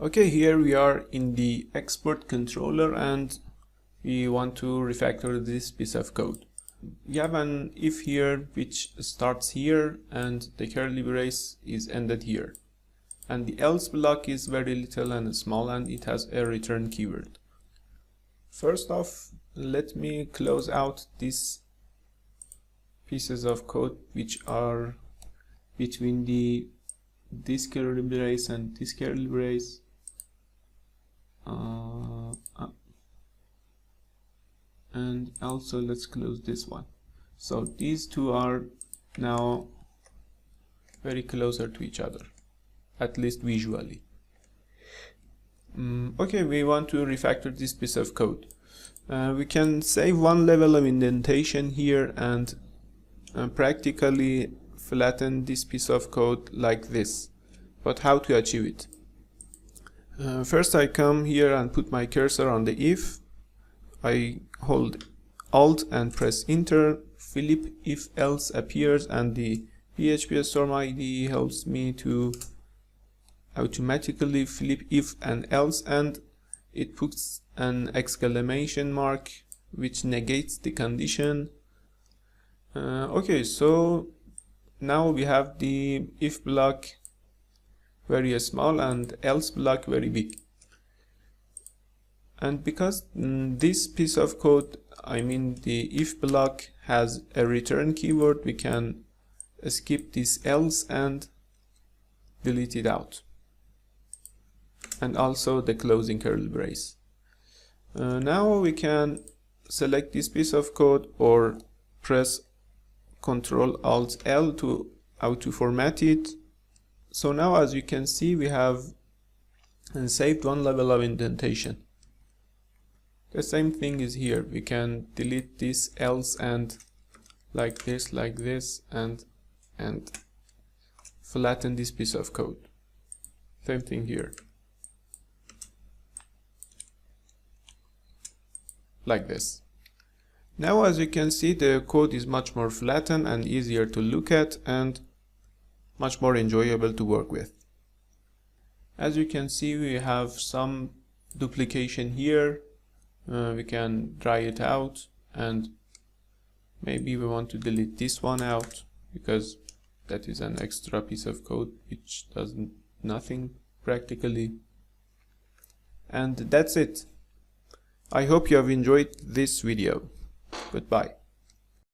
Okay, here we are in the export controller and we want to refactor this piece of code. We have an if here which starts here and the curly brace is ended here. And the else block is very little and small and it has a return keyword. First off, let me close out these pieces of code which are between this curly brace and this curly brace. And also let's close this one. So these two are now very closer to each other, at least visually. Okay, we want to refactor this piece of code. We can save one level of indentation here and practically flatten this piece of code like this. But how to achieve it? First I come here and put my cursor on the if. I hold Alt and press Enter. Flip if else appears and the PHP Storm IDE helps me to automatically flip if and else, and it puts an exclamation mark which negates the condition. Okay, so now we have the if block very small and else block very big. And because this piece of code, I mean the if block, has a return keyword, we can skip this else and delete it out. And also the closing curly brace. Now we can select this piece of code or press Ctrl Alt L to auto format it. So now as you can see, we have saved one level of indentation. The same thing is here. We can delete this else and like this, and flatten this piece of code. Same thing here. Like this. Now as you can see, the code is much more flattened and easier to look at and much more enjoyable to work with. As you can see, we have some duplication here. We can dry it out and maybe we want to delete this one out because that is an extra piece of code which does nothing practically. And that's it. I hope you have enjoyed this video. Goodbye.